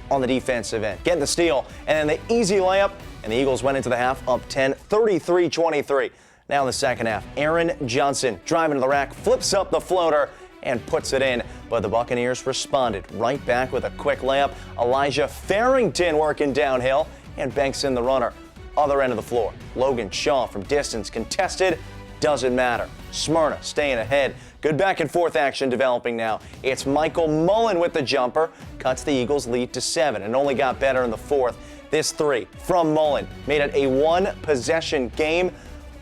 on the defensive end. Getting the steal, and then the easy layup, and the Eagles went into the half up 10, 33-23. Now in the second half, Aaron Johnson driving to the rack, flips up the floater, and puts it in. But the Buccaneers responded right back with a quick layup. Elijah Farrington working downhill, and banks in the runner. Other end of the floor, Logan Shaw from distance contested. Doesn't matter. Smyrna staying ahead. Good back and forth action developing now. It's Michael Mullen with the jumper. Cuts the Eagles' lead to 7 and only got better in the fourth. This 3 from Mullen made it a 1-possession game.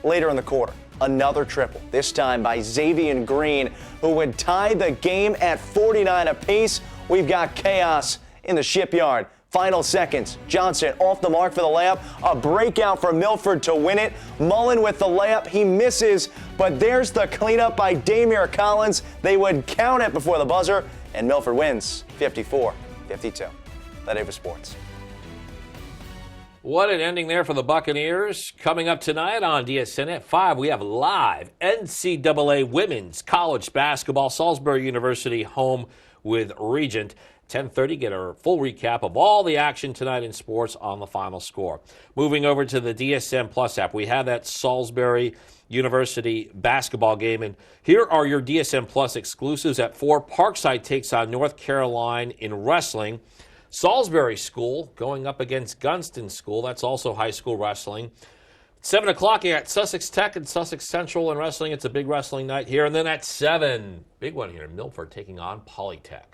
Later in the quarter, another triple, this time by Xavier Green, who would tie the game at 49 apiece. We've got chaos in the Shipyard. Final seconds. Johnson off the mark for the layup. A breakout for Milford to win it. Mullen with the layup. He misses, but there's the cleanup by Damir Collins. They would count it before the buzzer, and Milford wins 54-52. That is for sports. What an ending there for the Buccaneers. Coming up tonight on DSN at 5, we have live NCAA Women's College Basketball. Salisbury University home with Regent. 10:30, get a full recap of all the action tonight in sports on the final score. Moving over to the DSN Plus app, we have that Salisbury University basketball game. And here are your DSN Plus exclusives. At 4, Parkside takes on North Carolina in wrestling. Salisbury School going up against Gunston School. That's also high school wrestling. 7 o'clock, you got Sussex Tech and Sussex Central in wrestling. It's a big wrestling night here. And then at 7, big one here, Milford taking on Polytech.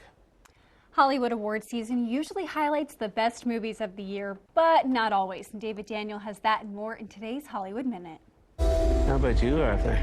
Hollywood award season usually highlights the best movies of the year, but not always. David Daniel has that and more in today's Hollywood Minute. How about you, Arthur?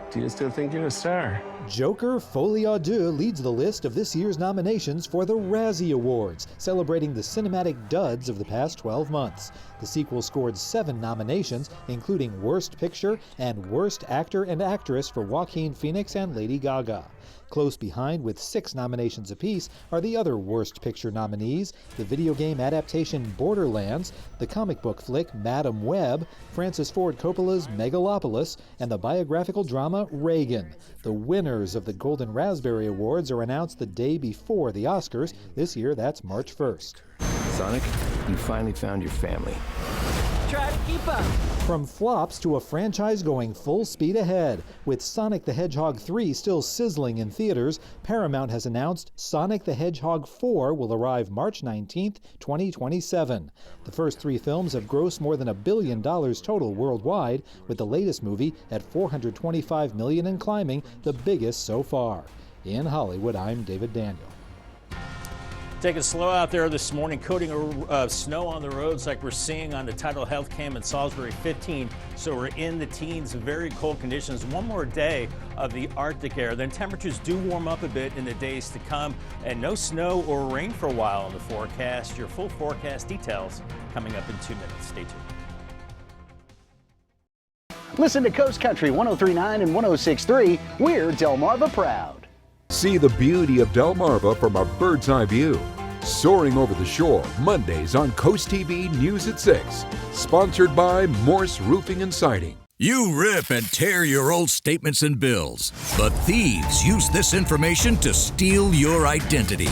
Do you still think you're a star? Joker Folie à Deux leads the list of this year's nominations for the Razzie Awards, celebrating the cinematic duds of the past 12 months. The sequel scored 7 nominations, including Worst Picture and Worst Actor and Actress for Joaquin Phoenix and Lady Gaga. Close behind, with 6 nominations apiece, are the other Worst Picture nominees: the video game adaptation Borderlands, the comic book flick Madam Web, Francis Ford Coppola's Megalopolis, and the biographical drama Reagan. The winners of the Golden Raspberry Awards are announced the day before the Oscars. This year, that's March 1st. Sonic, you finally found your family. Try to keep up. From flops to a franchise going full speed ahead. With Sonic the Hedgehog 3 still sizzling in theaters, Paramount has announced Sonic the Hedgehog 4 will arrive March 19th, 2027. The first 3 films have grossed more than $1 billion total worldwide, with the latest movie at $425 million and climbing, the biggest so far. In Hollywood, I'm David Daniel. Take it slow out there this morning, coating of snow on the roads like we're seeing on the Tidal Health Cam in Salisbury 15. So we're in the teens, very cold conditions. One more day of the Arctic air. Then temperatures do warm up a bit in the days to come, and no snow or rain for a while in the forecast. Your full forecast details coming up in 2 minutes. Stay tuned. Listen to Coast Country 103.9 and 106.3. We're Delmarva proud. See the beauty of Delmarva from a bird's eye view. Soaring over the shore, Mondays on CoastTV News at 6. Sponsored by Morse Roofing and Siding. You rip and tear your old statements and bills, but thieves use this information to steal your identity.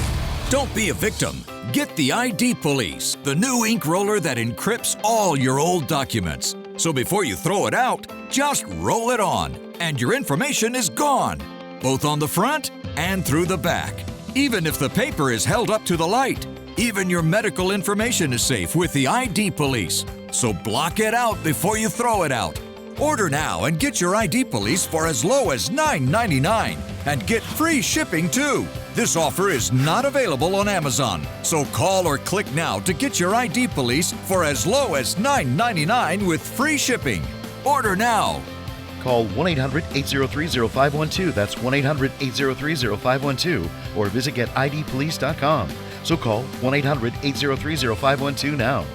Don't be a victim. Get the ID Police, the new ink roller that encrypts all your old documents. So before you throw it out, just roll it on, and your information is gone, both on the front and through the back. Even if the paper is held up to the light, even your medical information is safe with the ID Police. So block it out before you throw it out. Order now and get your ID Police for as low as $9.99 and get free shipping too. This offer is not available on Amazon, so call or click now to get your ID Police for as low as $9.99 with free shipping. Order now. Call 1-800-803-0512. That's 1-800-803-0512. Or visit getidpolice.com. So call 1-800-803-0512 now.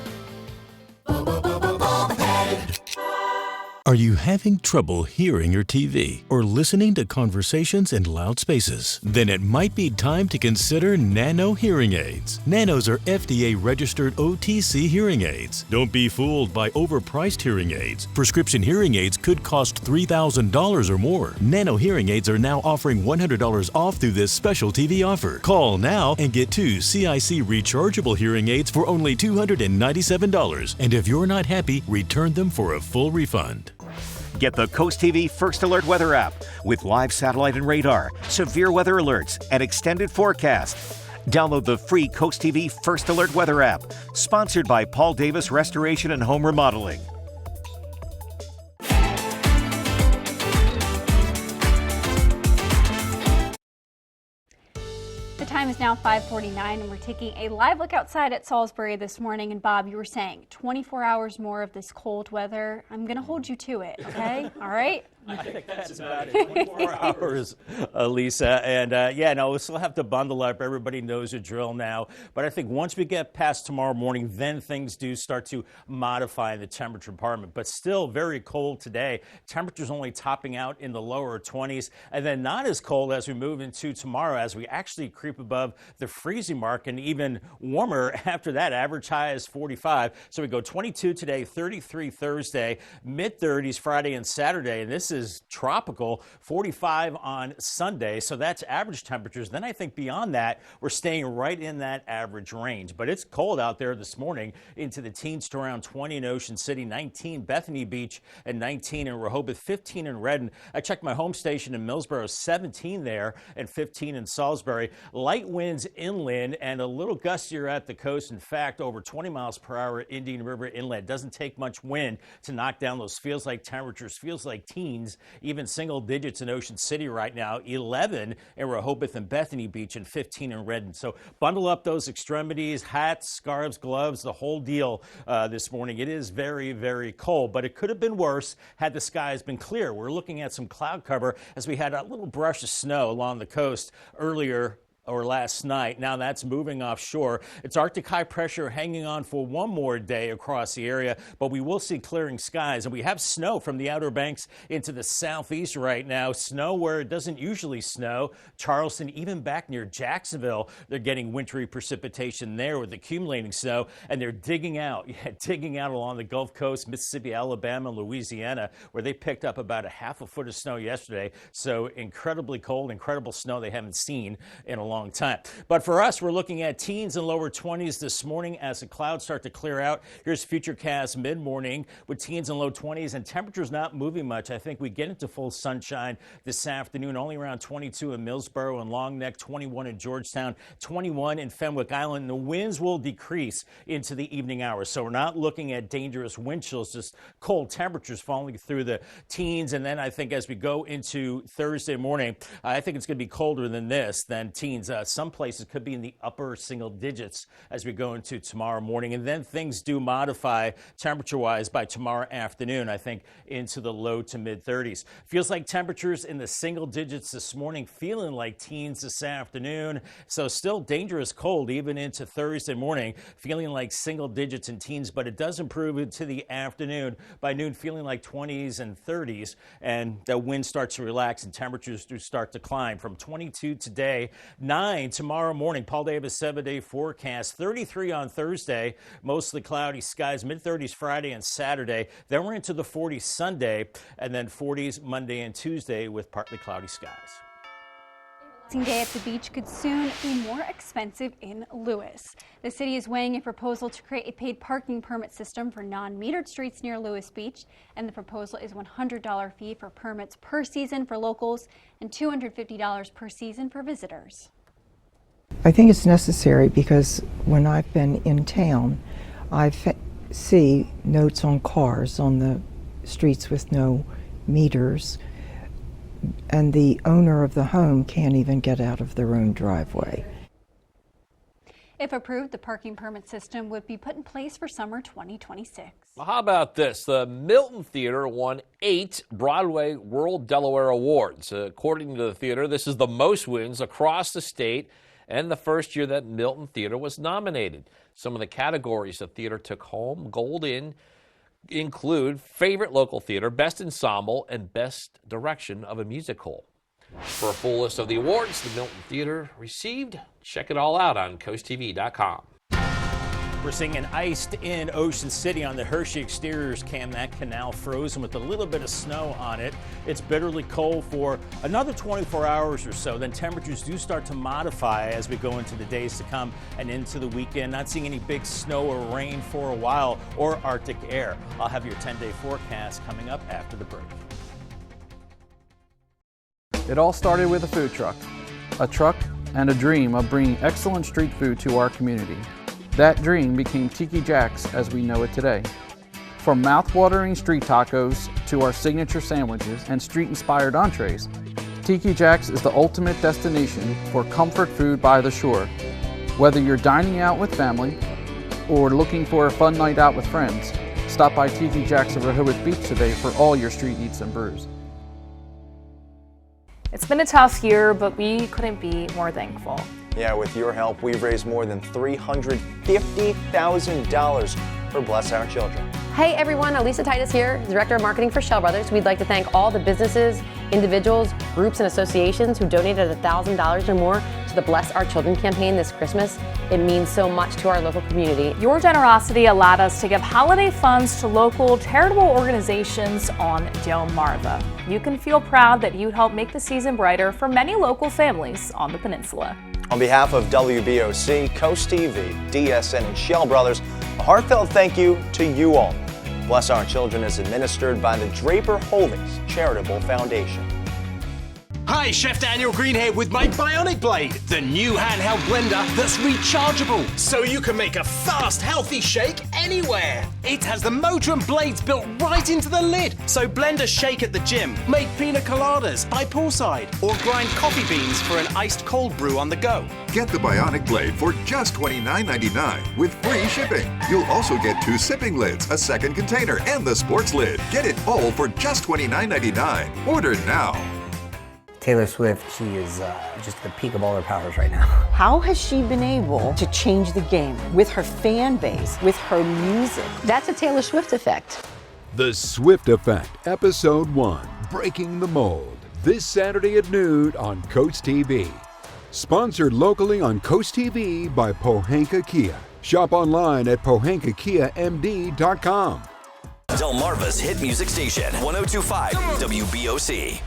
Are you having trouble hearing your TV or listening to conversations in loud spaces? Then it might be time to consider Nano hearing aids. Nanos are FDA-registered OTC hearing aids. Don't be fooled by overpriced hearing aids. Prescription hearing aids could cost $3,000 or more. Nano hearing aids are now offering $100 off through this special TV offer. Call now and get 2 CIC rechargeable hearing aids for only $297. And if you're not happy, return them for a full refund. Get the Coast TV First Alert Weather app with live satellite and radar, severe weather alerts, and extended forecast. Download the free Coast TV First Alert Weather app, sponsored by Paul Davis Restoration and Home Remodeling. The time is now 5:49, and we're taking a live look outside at Salisbury this morning. And Bob, you were saying 24 hours more of this cold weather. I'm going to hold you to it, okay? All right? I think that's about it. 24 hours, Lisa. And yeah, no, we'll still have to bundle up. Everybody knows the drill now. But I think once we get past tomorrow morning, then things do start to modify in the temperature department. But still very cold today. Temperatures only topping out in the lower 20s. And then not as cold as we move into tomorrow, as we actually creep above the freezing mark, and even warmer after that. Average high is 45. So we go 22 today, 33 Thursday, mid-30s Friday and Saturday. And this is tropical, 45 on Sunday. So that's average temperatures. Then I think beyond that, we're staying right in that average range. But it's cold out there this morning, into the teens to around 20 in Ocean City, 19 Bethany Beach, and 19 in Rehoboth, 15 in Redden. I checked my home station in Millsboro, 17 there, and 15 in Salisbury. Light winds inland and a little gustier at the coast. In fact, over 20 miles per hour at Indian River Inlet. Doesn't take much wind to knock down those feels like temperatures, feels like teens, even single digits in Ocean City right now, 11 in Rehoboth and Bethany Beach, and 15 in Redden. So bundle up those extremities, hats, scarves, gloves, the whole deal this morning. It is very, very cold, but it could have been worse had the skies been clear. We're looking at some cloud cover as we had a little brush of snow along the coast earlier or last night. Now that's moving offshore. It's Arctic high pressure hanging on for one more day across the area, but we will see clearing skies. And we have snow from the Outer Banks into the southeast right now. Snow where it doesn't usually snow. Charleston, even back near Jacksonville, they're getting wintry precipitation there with accumulating snow, and they're digging out along the Gulf Coast, Mississippi, Alabama, Louisiana, where they picked up about a half a foot of snow yesterday. So incredibly cold, incredible snow they haven't seen in a long time. But for us, we're looking at teens and lower 20s this morning as the clouds start to clear out. Here's Futurecast mid-morning with teens and low 20s, and temperatures not moving much. I think we get into full sunshine this afternoon, only around 22 in Millsboro and Long Neck, 21 in Georgetown, 21 in Fenwick Island. The winds will decrease into the evening hours, so we're not looking at dangerous wind chills, just cold temperatures falling through the teens. And then I think as we go into Thursday morning, I think it's going to be colder than this, than teens. Some places could be in the upper single digits as we go into tomorrow morning. And then things do modify temperature-wise by tomorrow afternoon, I think, into the low to mid-30s. Feels like temperatures in the single digits this morning, feeling like teens this afternoon. So still dangerous cold even into Thursday morning, feeling like single digits and teens, but it does improve into the afternoon. By noon, feeling like 20s and 30s, and the wind starts to relax and temperatures do start to climb from 22 today, 9 tomorrow morning. Paul Davis 7-day forecast. 33 on Thursday, mostly cloudy skies, mid-30s Friday and Saturday. Then we're into the 40s Sunday, and then 40s Monday and Tuesday with partly cloudy skies. Day at the beach could soon be more expensive in Lewis. The city is weighing a proposal to create a paid parking permit system for non-metered streets near Lewis Beach, and the proposal is $100 fee for permits per season for locals and $250 per season for visitors. I think it's necessary because when I've been in town, I see notes on cars on the streets with no meters, and the owner of the home can't even get out of their own driveway. If approved, the parking permit system would be put in place for summer 2026. Well, how about this? The Milton Theater won 8 Broadway World Delaware Awards. According to the theater, this is the most wins across the state and the first year that Milton Theater was nominated. Some of the categories the theater took home gold in include Favorite Local Theater, Best Ensemble, and Best Direction of a Musical. For a full list of the awards the Milton Theater received, check it all out on CoastTV.com. We're seeing an iced-in Ocean City on the Hershey exteriors cam. That canal frozen with a little bit of snow on it. It's bitterly cold for another 24 hours or so. Then temperatures do start to modify as we go into the days to come and into the weekend. Not seeing any big snow or rain for a while or Arctic air. I'll have your 10-day forecast coming up after the break. It all started with a food truck and a dream of bringing excellent street food to our community. That dream became Tiki Jack's as we know it today. From mouth-watering street tacos to our signature sandwiches and street-inspired entrees, Tiki Jack's is the ultimate destination for comfort food by the shore. Whether you're dining out with family or looking for a fun night out with friends, stop by Tiki Jack's of Rehoboth Beach today for all your street eats and brews. It's been a tough year, but we couldn't be more thankful. Yeah, with your help, we've raised more than $350,000 for Bless Our Children. Hey everyone, Elisa Titus here, Director of Marketing for Shell Brothers. We'd like to thank all the businesses, individuals, groups, and associations who donated $1,000 or more to the Bless Our Children campaign this Christmas. It means so much to our local community. Your generosity allowed us to give holiday funds to local charitable organizations on Delmarva. You can feel proud that you helped make the season brighter for many local families on the peninsula. On behalf of WBOC, CoastTV, DSN, and Shell Brothers, a heartfelt thank you to you all. Bless Our Children is administered by the Draper Holdings Charitable Foundation. Hi, Chef Daniel Green here with my Bionic Blade, the new handheld blender that's rechargeable, so you can make a fast, healthy shake anywhere. It has the motor and blades built right into the lid, so blend a shake at the gym, make pina coladas by poolside, or grind coffee beans for an iced cold brew on the go. Get the Bionic Blade for just $29.99 with free shipping. You'll also get 2 sipping lids, a second container, and the sports lid. Get it all for just $29.99. Order now. Taylor Swift, she is just at the peak of all her powers right now. How has she been able to change the game with her fan base, with her music? That's a Taylor Swift effect. The Swift Effect, Episode 1, Breaking the Mold, this Saturday at noon on CoastTV. Sponsored locally on CoastTV by Pohanka Kia. Shop online at pohankakiamd.com. Delmarva's hit music station, 102.5 WBOC.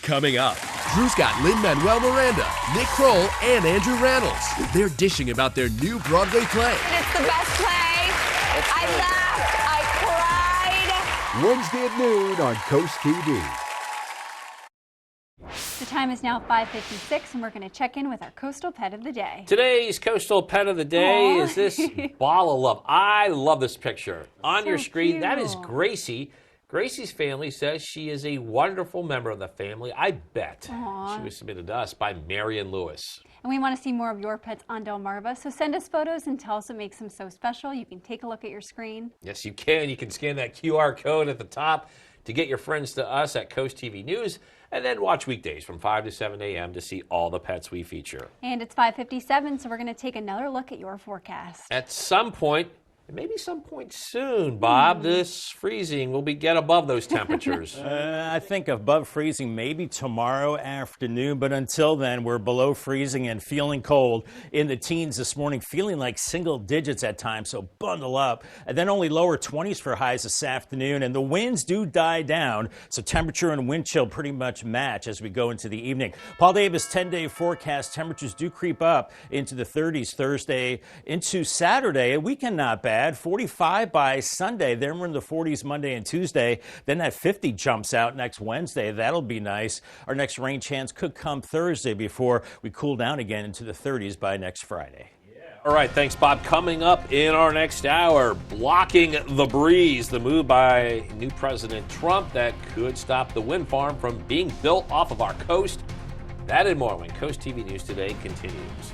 Coming up, Drew's got Lin-Manuel Miranda, Nick Kroll, and Andrew Reynolds. They're dishing about their new Broadway play. It's the best play. I laughed. I cried. Wednesday at noon on CoastTV. The time is now 5:56, and we're going to check in with our coastal pet of the day. Today's coastal pet of the day Aww. is this ball of love. I love this picture. On your screen, cute. that is Gracie. Gracie's family says she is a wonderful member of the family. I bet. Aww. She was submitted to us by Marion Lewis. And we want to see more of your pets on Delmarva, so send us photos and tell us what makes them so special. You can take a look at your screen. Yes, you can. You can scan that QR code at the top to get your friends to us at Coast TV News, and then watch weekdays from 5 to 7 a.m. to see all the pets we feature. And it's 5:57, so we're going to take another look at your forecast. At some point, and maybe some point soon, Bob, this freezing will get above those temperatures. I think above freezing maybe tomorrow afternoon, but until then, we're below freezing and feeling cold. In the teens this morning, feeling like single digits at times, so bundle up. And then only lower 20s for highs this afternoon, and the winds do die down, so temperature and wind chill pretty much match as we go into the evening. Paul Davis 10-day forecast, temperatures do creep up into the 30s Thursday into Saturday. A weekend not bad. 45 by Sunday. Then we're in the 40s Monday and Tuesday. Then that 50 jumps out next Wednesday. That'll be nice. Our next rain chance could come Thursday before we cool down again into the 30s by next Friday. All right, thanks, Bob. Coming up in our next hour, blocking the breeze, the move by new President Trump that could stop the wind farm from being built off of our coast. That and more when Coast TV News Today continues.